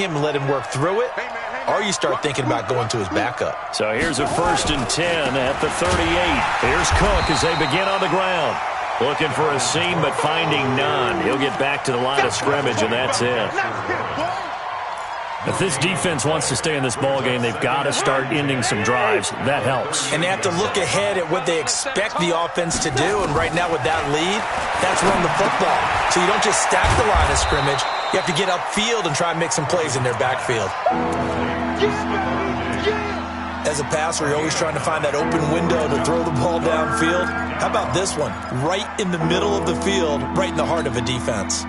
him and let him work through it, or you start thinking about going to his backup. So here's a 1st and 10 at the 38. Here's Cook as they begin on the ground. Looking for a seam, but finding none. He'll get back to the line of scrimmage, and that's it. If this defense wants to stay in this ballgame, they've got to start ending some drives. That helps. And they have to look ahead at what they expect the offense to do. And right now with that lead, that's run the football. So you don't just stack the line of scrimmage. You have to get upfield and try and make some plays in their backfield. As a passer, you're always trying to find that open window to throw the ball downfield. How about this one? Right in the middle of the field, right in the heart of a defense.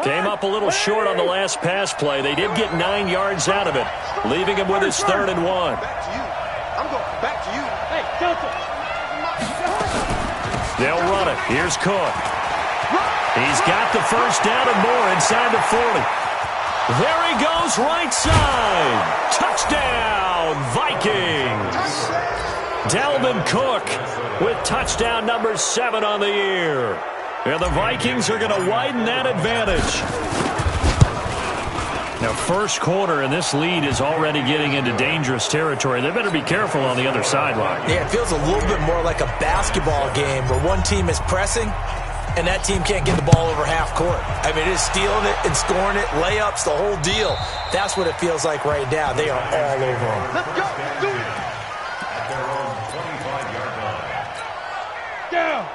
Came up a little short on the last pass play. They did get 9 yards out of it, leaving him with his 3rd and 1. I'm going back to you. Hey, Delta. They'll run it. Here's Cook. He's got the 1st down and more inside the 40. There he goes, right side. Touchdown, Vikings. Dalvin Cook with touchdown number 7 on the year. And the Vikings are going to widen that advantage. Now, first quarter, and this lead is already getting into dangerous territory. They better be careful on the other sideline. Yeah, it feels a little bit more like a basketball game where one team is pressing and that team can't get the ball over half court. I mean, it is stealing it and scoring it, layups, the whole deal. That's what it feels like right now. They are all over them. Let's go. Do it.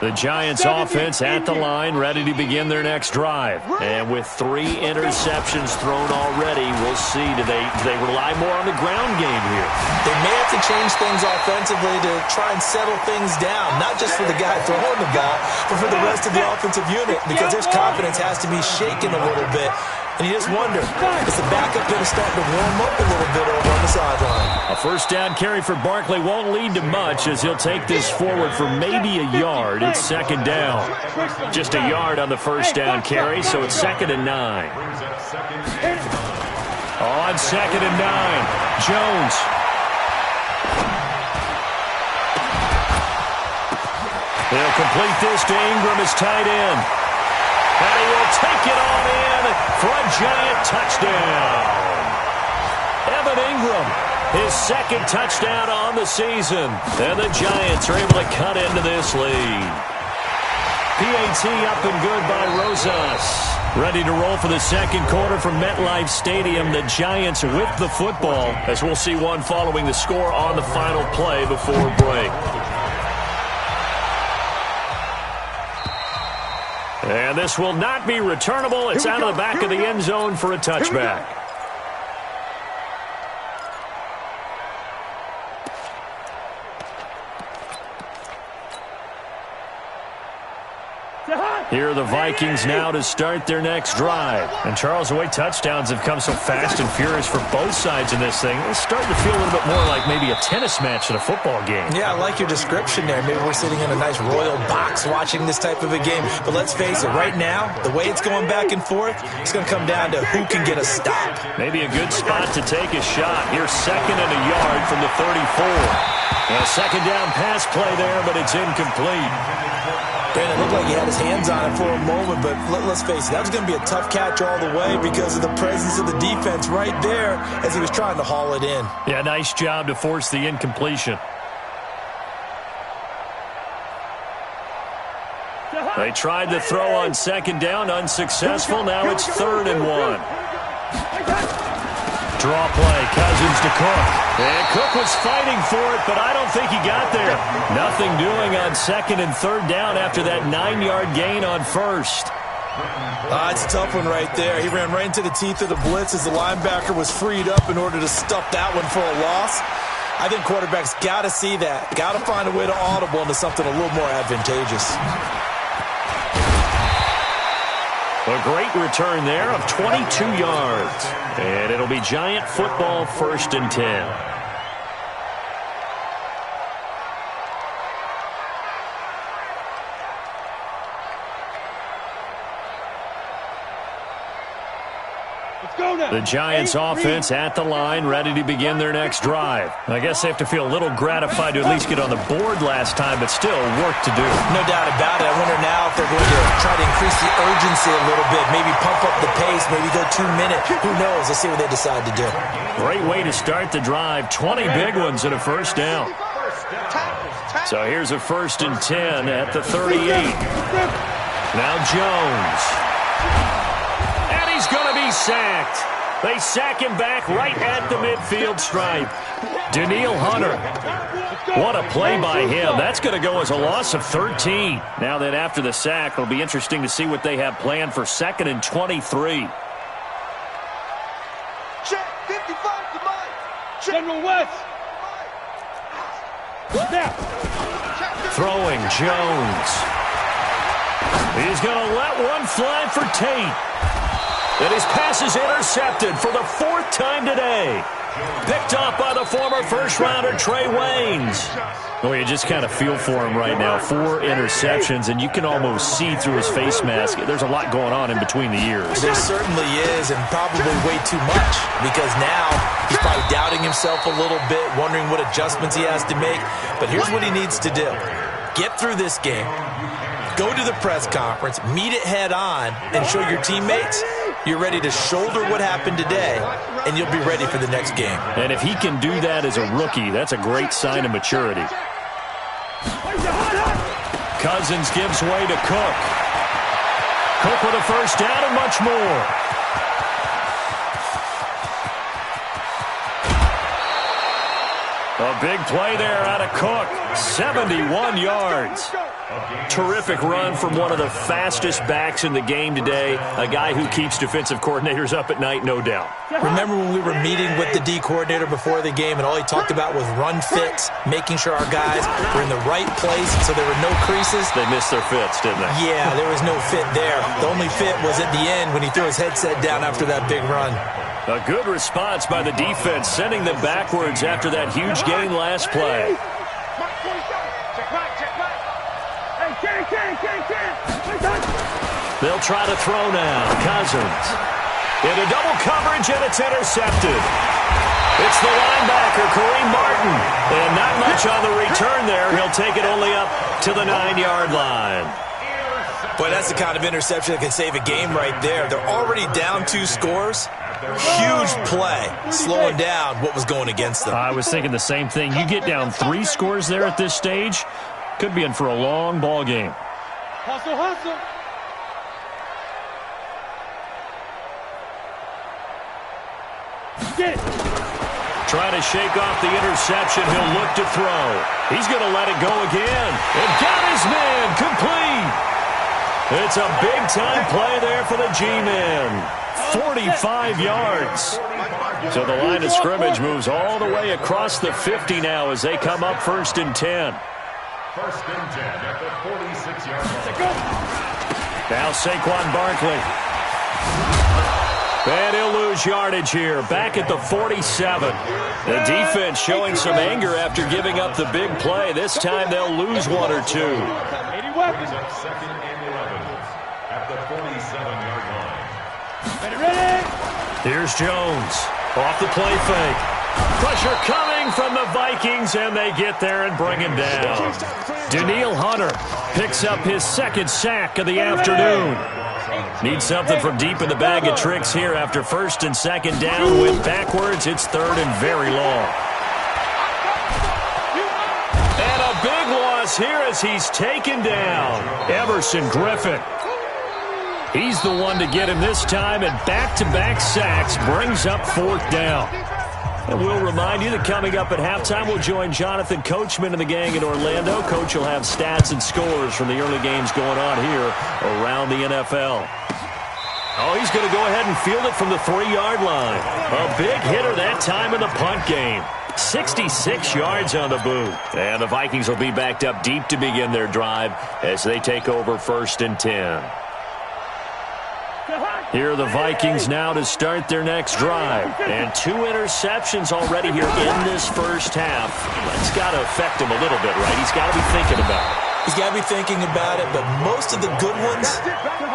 The Giants offense at the line, ready to begin their next drive. And with 3 interceptions thrown already, we'll see. Do they rely more on the ground game here? They may have to change things offensively to try and settle things down, not just for the guy throwing the ball, but for the rest of the offensive unit, because their confidence has to be shaken a little bit. And you just wonder, is the backup going to start to warm up a little bit over on the sideline? A 1st down carry for Barkley won't lead to much as he'll take this forward for maybe a yard. It's 2nd down. Just a yard on the 1st down carry, so it's 2nd and 9. On 2nd and 9, Jones. They'll complete this to Ingram as tight end. And he will take it on in for a Giant touchdown. Evan Ingram, his 2nd touchdown on the season. And the Giants are able to cut into this lead. PAT up and good by Rosas. Ready to roll for the 2nd quarter from MetLife Stadium. The Giants with the football, as we'll see one following the score on the final play before break. And this will not be returnable. It's out of the back of the end zone for a touchback. Here are the Vikings now to start their next drive. And, Charles, the way touchdowns have come so fast and furious for both sides in this thing, it's starting to feel a little bit more like maybe a tennis match in a football game. Yeah, I like your description there. Maybe we're sitting in a nice royal box watching this type of a game. But let's face it, right now, the way it's going back and forth, it's going to come down to who can get a stop. Maybe a good spot to take a shot. Here's 2nd and a yard from the 34. A 2nd down pass play there, but it's incomplete. Brandon, it looked like he had his hands on it for a moment, but let's face it, that was going to be a tough catch all the way because of the presence of the defense right there as he was trying to haul it in. Yeah, nice job to force the incompletion. They tried to throw on 2nd down, unsuccessful. Now it's 3rd and 1. Draw play, Cousins to Cook. And Cook was fighting for it, but I don't think he got there. Nothing doing on 2nd and 3rd down after that 9-yard gain on 1st. It's a tough one right there. He ran right into the teeth of the blitz as the linebacker was freed up in order to stuff that one for a loss. I think quarterbacks got to see that. Got to find a way to audible into something a little more advantageous. A great return there of 22 yards. And it'll be Giant football, 1st and 10. The Giants offense at the line, ready to begin their next drive. I guess they have to feel a little gratified to at least get on the board last time, but still work to do. No doubt about it. I wonder now if they're going to try to increase the urgency a little bit, maybe pump up the pace, maybe go 2 minutes. Who knows? Let's see what they decide to do. Great way to start the drive. 20 big ones and a first down. So here's a 1st and 10 at the 38. Now Jones. And he's going to be sacked. They sack him back right at the midfield stripe. Danielle Hunter. What a play by him. That's going to go as a loss of 13. Now that after the sack, it'll be interesting to see what they have planned for 2nd and 23. Check 55 to Mike. General West. Throwing Jones. He's going to let one fly for Tate. And his pass is intercepted for the 4th time today. Picked off by the former first-rounder Trey Waynes. Well, you just kind of feel for him right now. 4 interceptions, and you can almost see through his face mask. There's a lot going on in between the ears. There certainly is, and probably way too much, because now he's probably doubting himself a little bit, wondering what adjustments he has to make. But here's what he needs to do. Get through this game. Go to the press conference, meet it head on, and show your teammates you're ready to shoulder what happened today, and you'll be ready for the next game. And if he can do that as a rookie, that's a great sign of maturity. Cousins gives way to Cook. Cook with a first down and much more. A big play there out of Cook. 71 yards. Terrific run from one of the fastest backs in the game today. A guy who keeps defensive coordinators up at night, no doubt. Remember when we were meeting with the D coordinator before the game and all he talked about was run fits, making sure our guys were in the right place so there were no creases? They missed their fits, didn't they? Yeah, there was no fit there. The only fit was at the end when he threw his headset down after that big run. A good response by the defense, sending them backwards after that huge gain last play. They'll try to throw now. Cousins. Into double coverage, and it's intercepted. It's the linebacker, Kareem Martin. And not much on the return there. He'll take it only up to the 9-yard line. Boy, that's the kind of interception that can save a game right there. They're already down 2 scores. Huge play, slowing down what was going against them. I was thinking the same thing. You get down 3 scores there at this stage, could be in for a long ball game. Hustle, hustle. Get it. Try to shake off the interception. He'll look to throw. He's going to let it go again. And got his man complete. It's a big-time play there for the G-men. 45 yards. So the line of scrimmage moves all the way across the 50 now as they come up 1st and 10. 1st and 10 at the 46-yard line. Now Saquon Barkley. And he'll lose yardage here. Back at the 47. The defense showing some anger after giving up the big play. This time they'll lose 1 or 2. 2nd and 11 at the 47-yard line. Ready? Here's Jones. Off the play fake. Pressure coming from the Vikings, and they get there and bring him down. Danielle Hunter picks up his 2nd sack of the afternoon. Needs something from deep in the bag of tricks here after 1st and 2nd down. With backwards, it's 3rd and very long. And a big loss here as he's taken down. Everson Griffin. He's the one to get him this time, and back-to-back sacks brings up 4th down. And we'll remind you that coming up at halftime, we'll join Jonathan Coachman and the gang in Orlando. Coach will have stats and scores from the early games going on here around the NFL. Oh, he's going to go ahead and field it from the 3-yard line. A big hitter that time in the punt game. 66 yards on the boot. And the Vikings will be backed up deep to begin their drive as they take over 1st and 10. Here are the Vikings now to start their next drive. And 2 interceptions already here in this first half. That's got to affect him a little bit, right? He's got to be thinking about it. He's got to be thinking about it, but most of the good ones,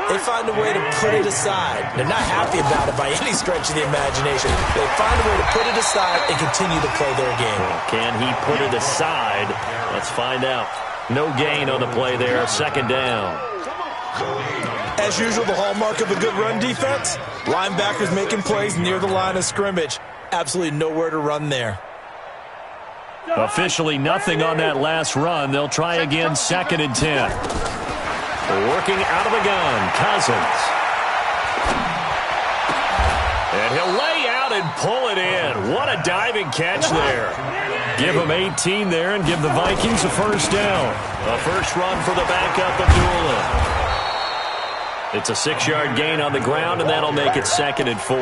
they find a way to put it aside. They're not happy about it by any stretch of the imagination. They find a way to put it aside and continue to play their game. Can he put it aside? Let's find out. No gain on the play there, second down. As usual, the hallmark of a good run defense, linebackers making plays near the line of scrimmage. Absolutely nowhere to run there. Officially nothing on that last run. They'll try again, second and 10. Working out of the gun, Cousins. And he'll lay out and pull it in. What a diving catch there. Give him 18 there and give the Vikings a first down. A first run for the backup of Newland. It's a 6-yard gain on the ground, and that'll make it second and 4.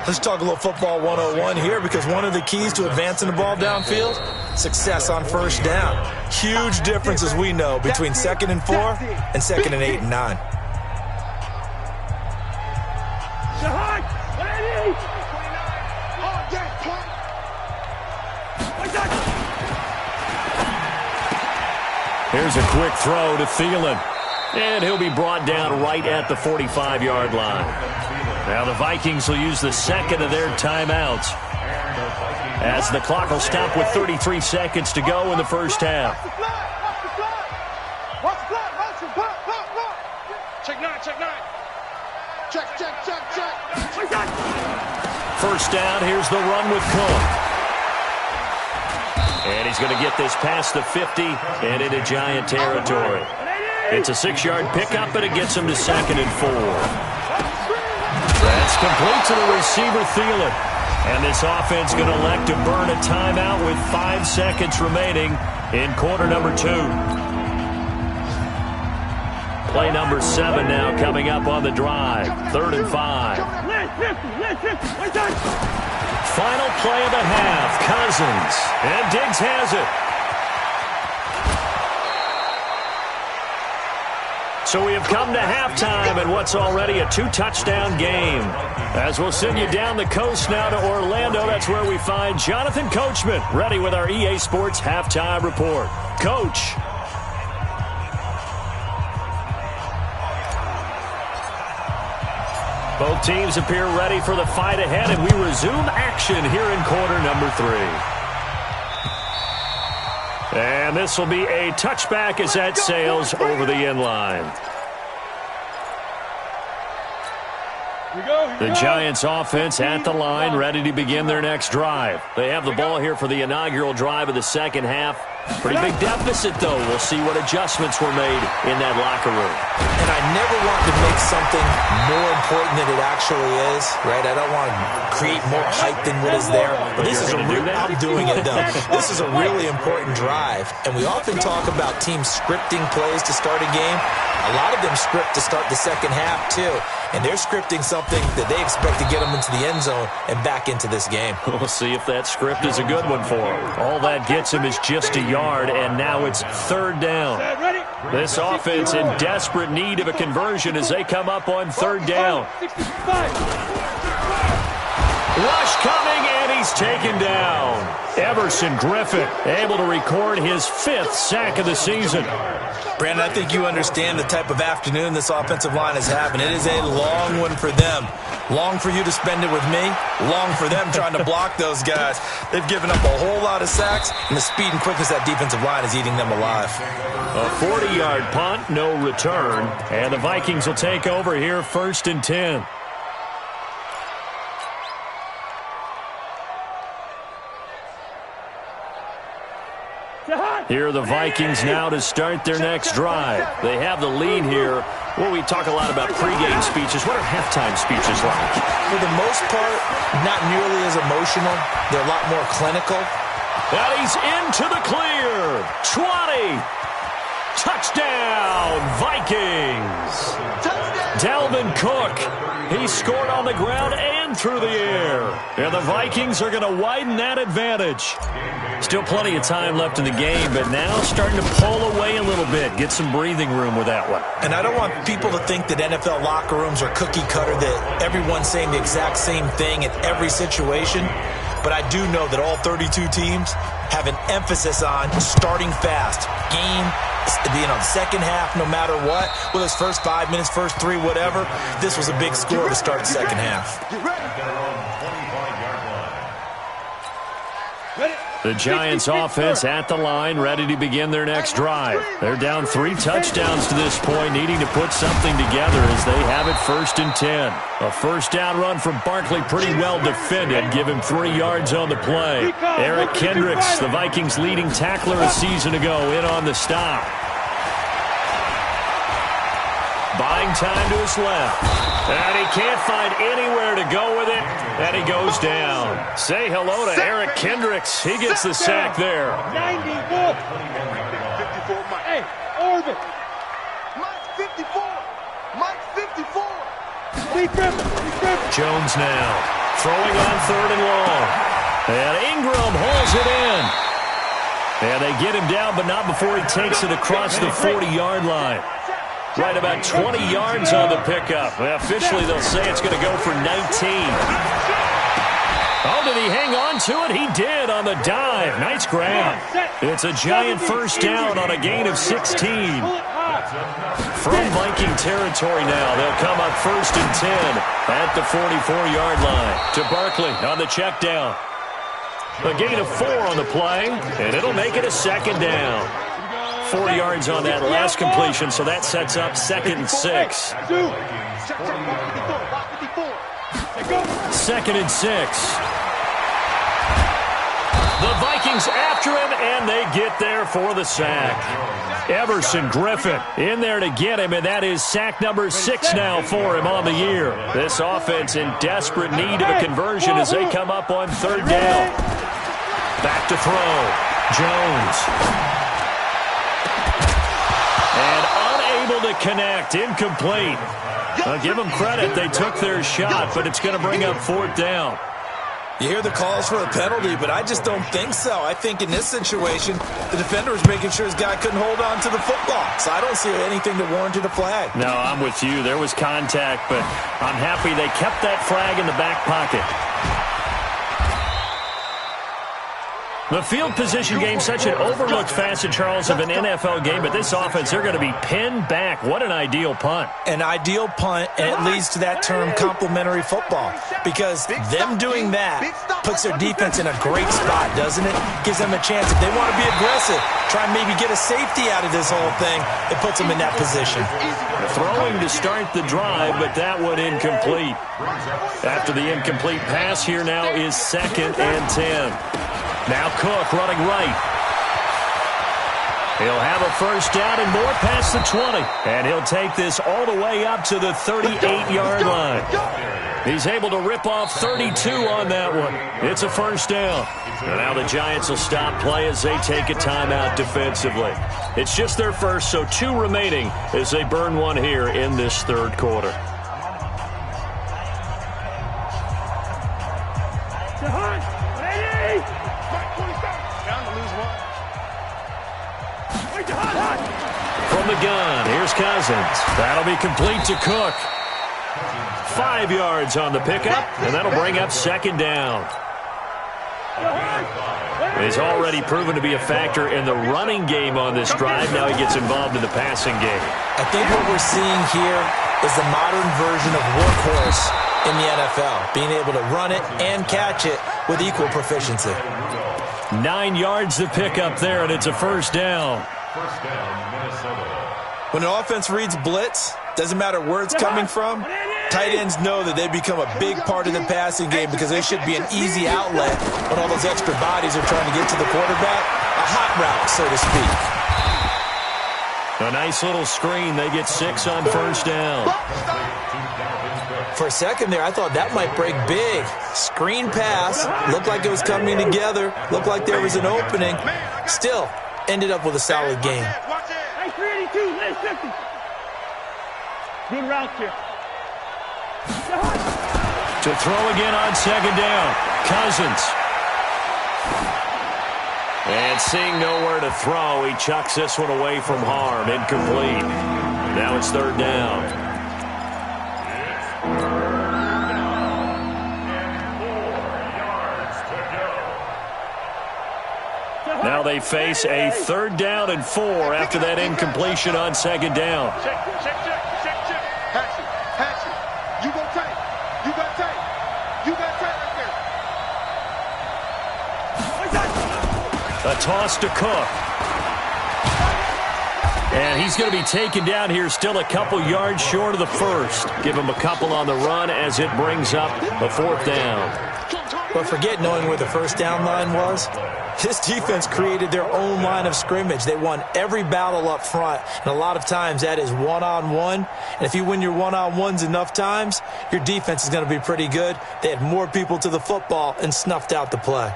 Let's talk a little football 101 here, because one of the keys to advancing the ball downfield, success on first down. Huge difference, as we know, between second and 4 and second and 8 and 9. Here's a quick throw to Thielen. And he'll be brought down right at the 45-yard line. Now the Vikings will use the second of their timeouts, as the clock will stop with 33 seconds to go in the first half. Check 9, check 9. Check. First down, here's the run with Cook. And he's going to get this past the 50 and into Giant territory. It's a 6-yard pickup, and it gets him to second and 4. That's complete to the receiver, Thielen. And this offense going to elect to burn a timeout with 5 seconds remaining in quarter number 2. Play number 7 now coming up on the drive. 3rd and 5. Final play of the half. Cousins. And Diggs has it. So we have come to halftime in what's already a 2-touchdown game. As we'll send you down the coast now to Orlando, that's where we find Jonathan Coachman, ready with our EA Sports Halftime Report. Coach. Both teams appear ready for the fight ahead, and we resume action here in quarter number 3. And this will be a touchback as that sails over the end line. The Giants offense at the line, ready to begin their next drive. They have the ball here for the inaugural drive of the second half. Pretty big deficit, though. We'll see what adjustments were made in that locker room. And I never want to make something more important than it actually is, right? I don't want to create more hype than what is there. But this is I'm doing it, though. This is a really important drive. And we often talk about teams scripting plays to start a game. A lot of them script to start the second half, too. And they're scripting something that they expect to get them into the end zone and back into this game. We'll see if that script is a good one for them. All that gets him is just a yard, and now it's 3rd down. This offense in desperate need of a conversion as they come up on 3rd down. Rush coming, and he's taken down. Everson Griffin able to record his 5th sack of the season. Brandon, I think you understand the type of afternoon this offensive line is having. It is a long one for them. Long for you to spend it with me. Long for them trying to block those guys. They've given up a whole lot of sacks, and the speed and quickness of that defensive line is eating them alive. A 40-yard punt, no return. And the Vikings will take over here 1st and 10. Here are the Vikings now to start their next drive. They have the lead here. Well, we talk a lot about pregame speeches. What are halftime speeches like? For the most part, not nearly as emotional. They're a lot more clinical. And he's into the clear. 20. Touchdown, Vikings. Dalvin Cook. He scored on the ground and through the air. And the Vikings are going to widen that advantage. Still plenty of time left in the game, but now starting to pull away a little bit. Get some breathing room with that one. And I don't want people to think that NFL locker rooms are cookie cutter, that everyone's saying the exact same thing in every situation. but I do know that all 32 teams have an emphasis on starting fast. Game being on the second half, no matter what, whether it's first 5 minutes, first 3, whatever. This was a big score to start the second half. The Giants offense at the line, ready to begin their next drive. They're down 3 touchdowns to this point, needing to put something together as they have it 1st and 10. A first down run from Barkley, pretty well defended. Give him 3 yards on the play. Eric Kendricks, the Vikings' leading tackler a season ago, in on the stop. Buying time to his left. And he can't find anywhere to go with it, and he goes down. Say hello to Eric Kendricks. He gets the sack there. 94. Hey, Orbit. Mike 54. Mike 54. Jones now throwing on 3rd and long. And Ingram hauls it in. And they get him down, but not before he takes it across the 40-yard line. Right about 20 yards on the pickup. Officially, they'll say it's going to go for 19. Oh, did he hang on to it? He did on the dive. Nice grab. It's a Giant first down on a gain of 16. From Viking territory now, they'll come up 1st and 10 at the 44-yard line. To Barkley on the check down. A gain of 4 on the play, and it'll make it a 2nd down. 4 yards on that last completion, so that sets up 2nd and 6. 2nd and 6. The Vikings after him, and they get there for the sack. Everson Griffin in there to get him, and that is sack number 6 now for him on the year. This offense in desperate need of a conversion as they come up on 3rd down. Back to throw. Jones. And unable to connect. Incomplete. I'll give them credit. They took their shot, but it's going to bring up 4th down. You hear the calls for a penalty, but I just don't think so. I think in this situation, the defender was making sure his guy couldn't hold on to the football. So I don't see anything that warranted a flag. No, I'm with you. There was contact, but I'm happy they kept that flag in the back pocket. The field position game, such an overlooked facet, Charles, of an NFL game, but this offense, they're going to be pinned back. What an ideal punt. An ideal punt, and it leads to that term complementary football, because them doing that puts their defense in a great spot, doesn't it? Gives them a chance. If they want to be aggressive, try and maybe get a safety out of this whole thing, it puts them in that position. Throwing to start the drive, but that one incomplete. After the incomplete pass, here now is 2nd and 10. Now Cook running right. He'll have a first down and more past the 20. And he'll take this all the way up to the 38-yard line. He's able to rip off 32 on that one. It's a first down. And now the Giants will stop play as they take a timeout defensively. It's just their first, so 2 remaining as they burn one here in this 3rd quarter. From the gun, here's Cousins. That'll be complete to Cook. 5 yards on the pickup, and that'll bring up 2nd down. He's already proven to be a factor in the running game on this drive. Now he gets involved in the passing game. I think what we're seeing here is the modern version of workhorse in the NFL, being able to run it and catch it with equal proficiency. 9 yards to pick up there, and it's a first down. First down, Minnesota. When an offense reads blitz, doesn't matter where it's coming from, tight ends know that they become a big part of the passing game because they should be an easy outlet when all those extra bodies are trying to get to the quarterback. A hot route, so to speak. A nice little screen. They get 6 on first down. For a second there, I thought that might break big. Screen pass. Looked like it was coming together. Looked like there was an opening. Still, ended up with a solid game. Hey, 382, late 50. Good route here. To throw again on 2nd down. Cousins. And seeing nowhere to throw, he chucks this one away from harm. Incomplete. Now it's 3rd down. they face a 3rd down and 4 after that incompletion on 2nd down. Check. Hatch it. You go tight. You got tight. You got tight right there. A toss to Cook. And he's going to be taken down here, still a couple yards short of the first. Give him a couple on the run as it brings up a 4th down. But forget knowing where the first down line was. This defense created their own line of scrimmage. They won every battle up front, and a lot of times that is one-on-one. And if you win your one-on-ones enough times, your defense is going to be pretty good. They had more people to the football and snuffed out the play.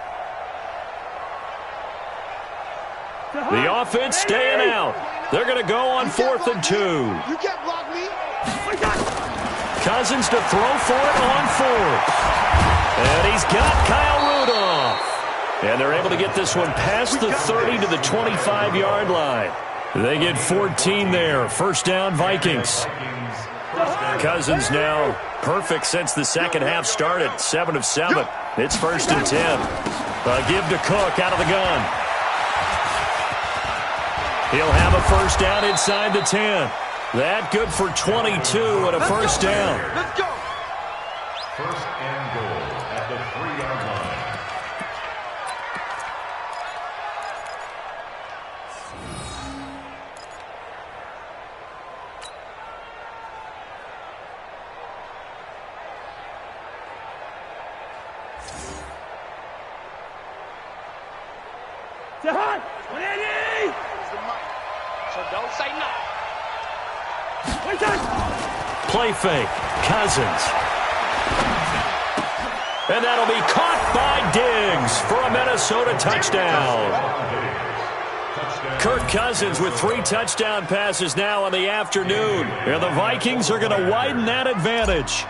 The offense staying out. They're going to go on 4th and 2. You can't block me. Cousins to throw for it on 4th. And he's got Kyle Rudolph. And they're able to get this one past the 30 to the 25-yard line. They get 14 there. 1st down, Vikings. Cousins now perfect since the second half started. 7 of 7. It's 1st and 10. Give to Cook out of the gun. He'll have a 1st down inside the 10. That good for 22 and a 1st down. Let's go. 1st and goal at the 3-yard line. Jahan, 180. So don't say no. Play fake. Cousins. And that'll be caught by Diggs for a Minnesota touchdown. Kirk Cousins with 3 touchdown passes now in the afternoon. And the Vikings are going to widen that advantage.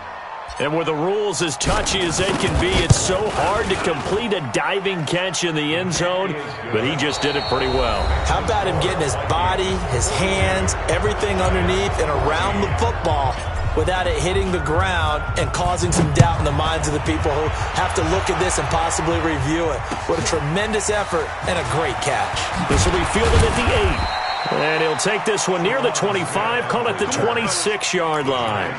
And with the rules as touchy as they can be, it's so hard to complete a diving catch in the end zone, but he just did it pretty well. How about him getting his body, his hands, everything underneath and around the football without it hitting the ground and causing some doubt in the minds of the people who have to look at this and possibly review it. What a tremendous effort and a great catch. This will be fielded at the 8. And he'll take this one near the 25, call it the 26-yard line.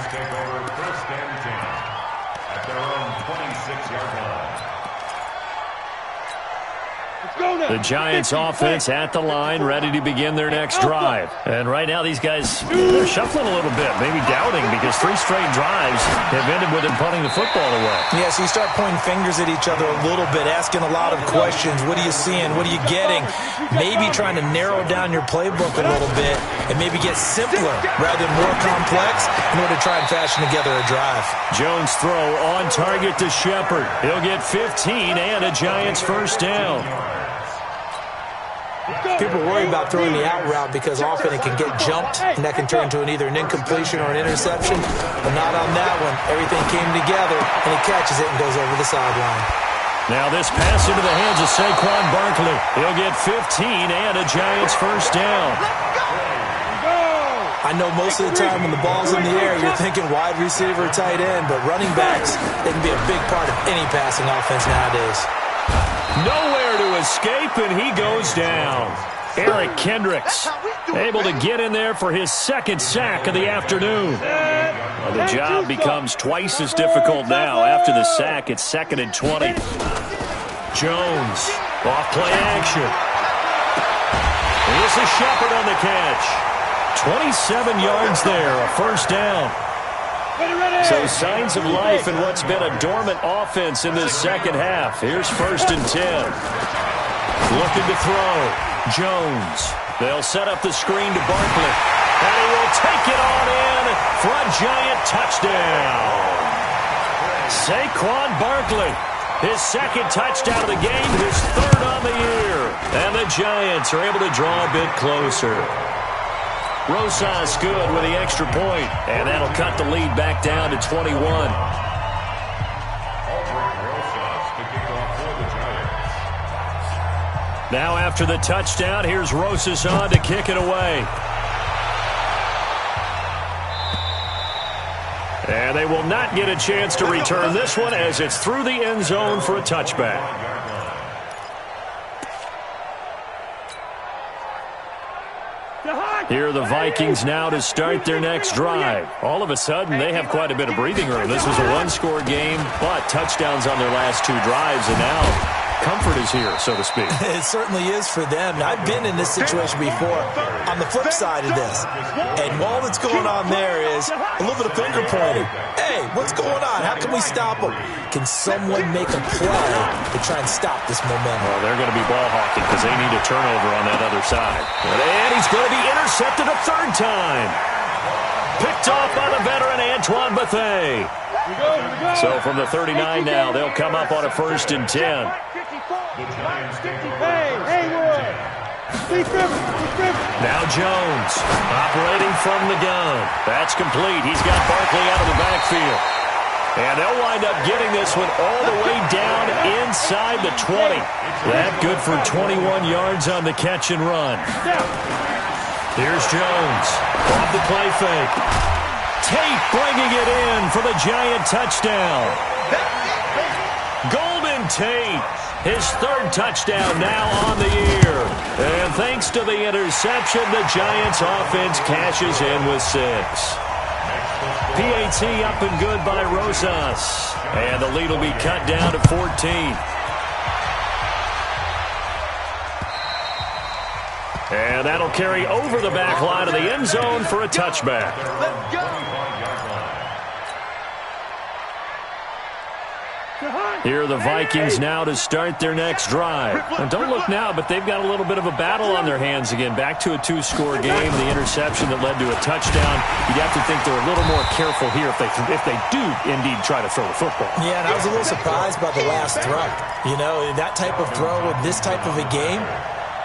The Giants offense at the line, ready to begin their next drive. And right now these guys, they're shuffling a little bit, maybe doubting, because 3 straight drives have ended with them punting the football away. Yeah, so you start pointing fingers at each other a little bit, asking a lot of questions. What are you seeing? What are you getting? Maybe trying to narrow down your playbook a little bit and maybe get simpler rather than more complex in order to try and fashion together a drive. Jones throw on target to Shepard. He'll get 15 and a Giants 1st down. People worry about throwing the out route because often it can get jumped, and that can turn into either an incompletion or an interception. But not on that one. Everything came together, and he catches it and goes over the sideline. Now this pass into the hands of Saquon Barkley. He'll get 15 and a Giants 1st down. I know most of the time when the ball's in the air, you're thinking wide receiver, tight end, but running backs, they can be a big part of any passing offense nowadays. Nowhere to escape, and he goes down. Eric Kendricks able to get in there for his 2nd sack of the afternoon. Well, the job becomes twice as difficult now. After the sack, it's 2nd and 20. Jones, off play action. This is Shepard on the catch. 27 yards there, a 1st down. So signs of life in what's been a dormant offense in this second half. Here's 1st and 10. Looking to throw. Jones. They'll set up the screen to Barkley. And he will take it on in for a Giant touchdown. Saquon Barkley. His 2nd touchdown of the game, his 3rd on the year. And the Giants are able to draw a bit closer. Rosas good with the extra point, and that'll cut the lead back down to 21. Now after the touchdown, here's Rosas on to kick it away. And they will not get a chance to return this one as it's through the end zone for a touchback. Here are the Vikings now to start their next drive. All of a sudden, they have quite a bit of breathing room. This was a one-score game, but touchdowns on their last 2 drives, and now comfort is here, so to speak. It certainly is for them. I've been in this situation before on the flip side of this. And all that's going on there is a little bit of finger pointing. Hey, what's going on? How can we stop them? Can someone make a play to try and stop this momentum? Well, they're going to be ball hawking because they need a turnover on that other side. And he's going to be intercepted a 3rd time. Picked off by the veteran Antoine Bethea. So from the 39 now, they'll come up on a 1st and 10. Now Jones operating from the gun. That's complete. He's got Barkley out of the backfield. And they'll wind up getting this one all the way down inside the 20. That good for 21 yards on the catch and run. Here's Jones. Off the play fake. Tate bringing it in for the Giant touchdown. Golden Tate. His 3rd touchdown now on the year. And thanks to the interception, the Giants offense cashes in with 6. PAT up and good by Rosas. And the lead will be cut down to 14. And that'll carry over the back line of the end zone for a touchback. Let's go. Here are the Vikings now to start their next drive. And don't look now, but they've got a little bit of a battle on their hands again. Back to a 2-score game. The interception that led to a touchdown. You'd have to think they're a little more careful here if they do indeed try to throw the football. Yeah, and I was a little surprised by the last throw. You know, that type of throw in this type of a game,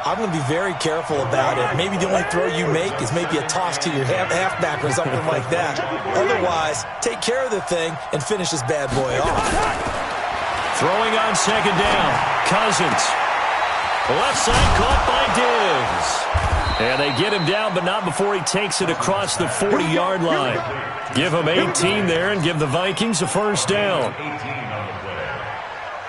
I'm going to be very careful about it. Maybe the only throw you make is maybe a toss to your halfback or something like that. Otherwise, take care of the thing and finish this bad boy off. Throwing on 2nd down. Cousins. Left side caught by Diggs. And they get him down, but not before he takes it across the 40-yard line. Give him 18 there and give the Vikings a 1st down.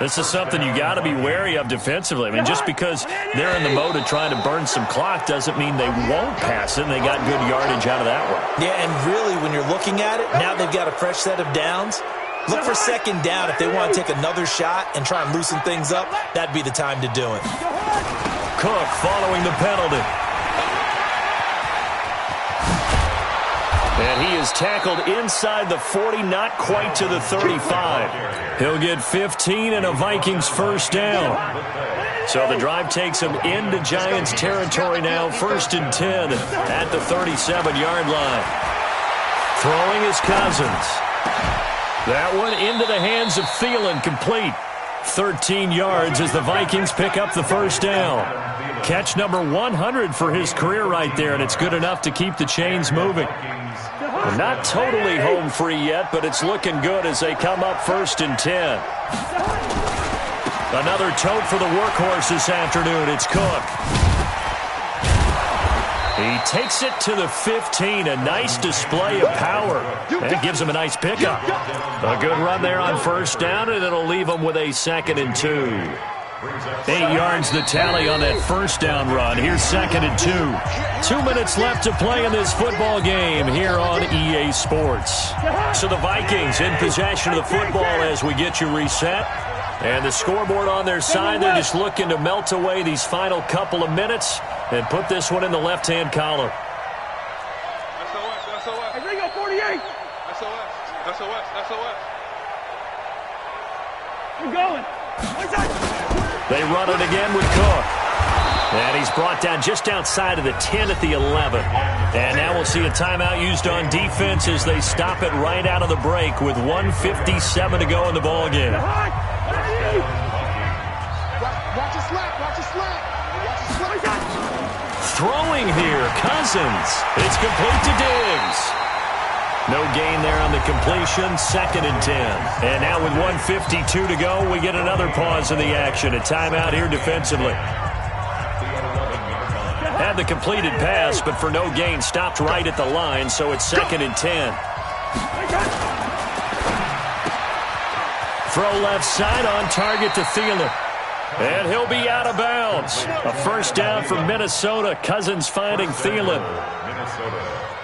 This is something you got to be wary of defensively. I mean, just because they're in the mode of trying to burn some clock doesn't mean they won't pass it, and they got good yardage out of that one. Yeah, and really, when you're looking at it, now they've got a fresh set of downs. Look for 2nd down if they want to take another shot and try and loosen things up. That'd be the time to do it. Cook following the penalty. And he is tackled inside the 40, not quite to the 35. He'll get 15 and a Vikings 1st down. So the drive takes him into Giants territory now, 1st and 10 at the 37-yard line. Throwing is Cousins. That one into the hands of Thielen, complete. 13 yards as the Vikings pick up the 1st down. Catch number 100 for his career right there, and it's good enough to keep the chains moving. They're not totally home free yet, but it's looking good as they come up 1st and 10. Another tote for the workhorse this afternoon. It's Cook. He takes it to the 15. A nice display of power. That gives him a nice pickup. A good run there on 1st down, and it'll leave him with a 2nd and 2. 8 yards the tally on that 1st down run. Here's 2nd and 2. 2 minutes left to play in this football game here on EA Sports. So the Vikings in possession of the football as we get you reset. And the scoreboard on their side, they're just looking to melt away these final couple of minutes and put this one in the left-hand column. SOS, SOS. Hey, Ringo, 48. SOS, SOS, SOS. We're going. They run it again with Cook. And he's brought down just outside of the 10 at the 11. And now we'll see a timeout used on defense as they stop it right out of the break with 1:57 to go in the ballgame. Watch your slap, watch your slap. Watch your slap. Throwing here, Cousins. It's complete to Diggs. No gain there on the completion, 2nd and 10. And now with 1:52 to go, we get another pause in the action. A timeout here defensively. Had the completed pass, but for no gain, stopped right at the line, so it's 2nd and 10. Throw left side on target to Thielen. And he'll be out of bounds. A first down for Minnesota. Cousins finding Thielen.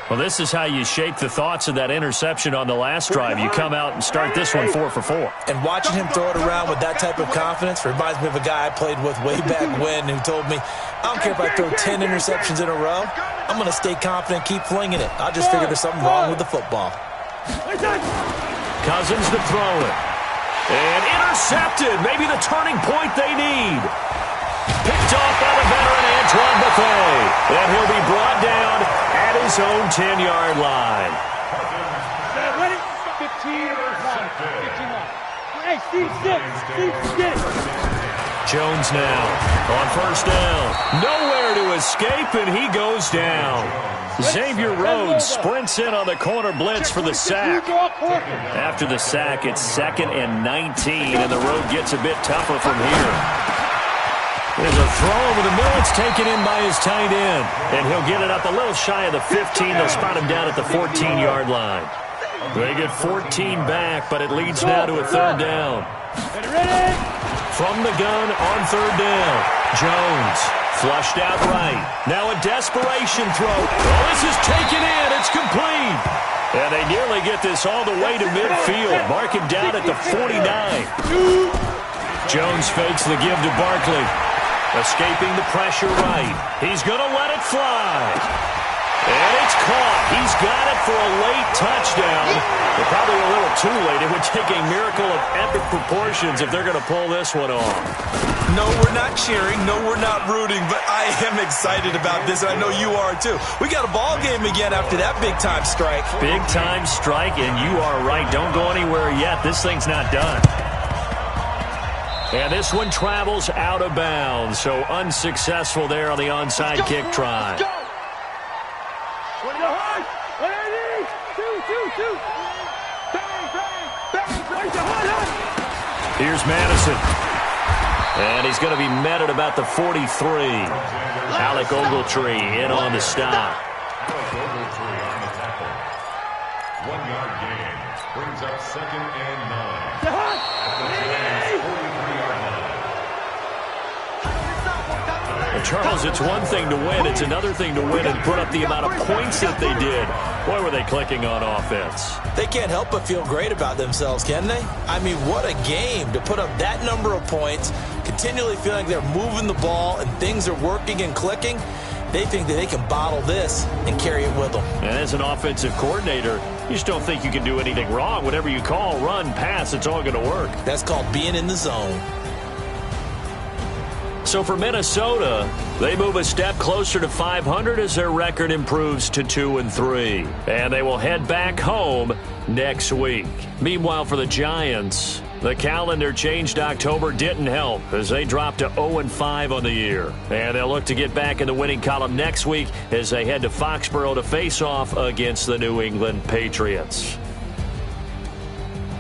Well, this is how you shake the thoughts of that interception on the last drive. You come out and start this one 4 for 4. And watching him throw it around with that type of confidence reminds me of a guy I played with way back when who told me, I don't care if I throw 10 interceptions in a row. I'm going to stay confident, keep flinging it. I just figured there's something wrong with the football. Cousins to throw it. And intercepted. Maybe the turning point they need. Picked off by the veteran Antoine Bethea. And he'll be brought down at his own 10-yard line. Ready? 15 line. Hey, Steve, get it. Jones now on first down. Nowhere to escape, and he goes down. Xavier Rhodes sprints in on the corner blitz for the sack. After the sack, it's 2nd and 19, and the road gets a bit tougher from here. There's a throw over the middle. It's taken in by his tight end, and he'll get it up a little shy of the 15. They'll spot him down at the 14-yard line. They get 14 back, but it leads now to a 3rd down. From the gun on 3rd down, Jones flushed out right. Now a desperation throw. Oh, this is taken in. It's complete. And they nearly get this all the way to midfield. Mark him down at the 49. Jones fakes the give to Barkley. Escaping the pressure right. He's going to let it fly. And it's caught. He's got it for a late touchdown. But probably a little too late. It would take a miracle of epic proportions if they're going to pull this one off. No, we're not cheering. No, we're not rooting. But I am excited about this, and I know you are too. We got a ball game again after that big-time strike. Big-time strike, and you are right. Don't go anywhere yet. This thing's not done. And this one travels out of bounds. So unsuccessful there on the onside kick try. Here's Madison. And he's going to be met at about the 43. Alec Ogletree in on the stop. Ogletree on the tackle. 1-yard gain. Brings up 2nd and 9. At the Giants' 43-yard line. Well, Charles, it's one thing to win. It's another thing to win and put up the amount of points that they did. Boy, were they clicking on offense. They can't help but feel great about themselves, can they? I mean, what a game to put up that number of points, continually feeling they're moving the ball and things are working and clicking. They think that they can bottle this and carry it with them. And as an offensive coordinator, you just don't think you can do anything wrong. Whatever you call, run, pass, it's all going to work. That's called being in the zone. So for Minnesota, they move a step closer to 500 as their record improves to 2-3. And they will head back home next week. Meanwhile, for the Giants, the calendar changed October didn't help as they dropped to 0-5 on the year. And they'll look to get back in the winning column next week as they head to Foxborough to face off against the New England Patriots.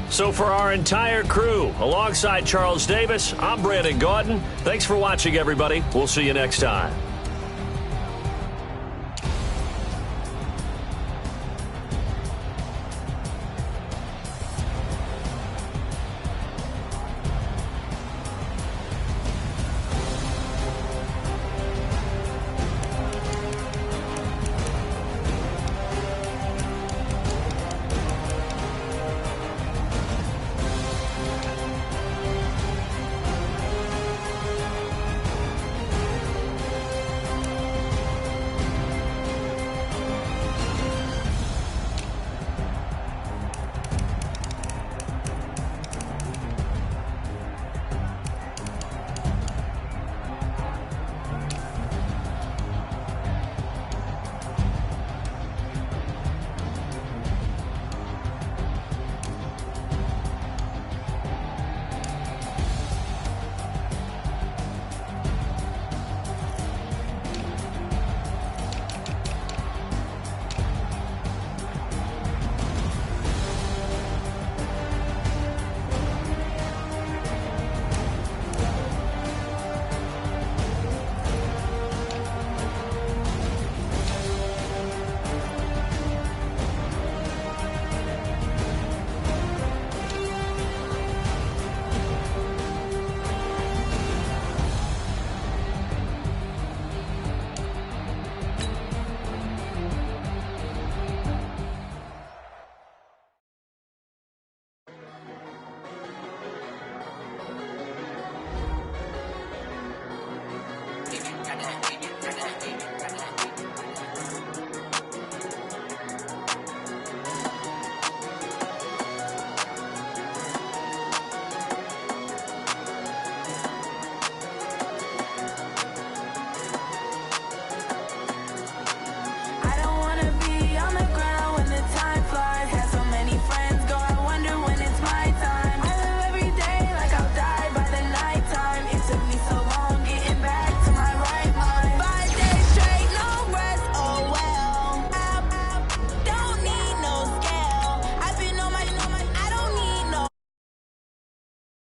So for our entire crew, alongside Charles Davis, I'm Brandon Gaudin. Thanks for watching, everybody. We'll see you next time.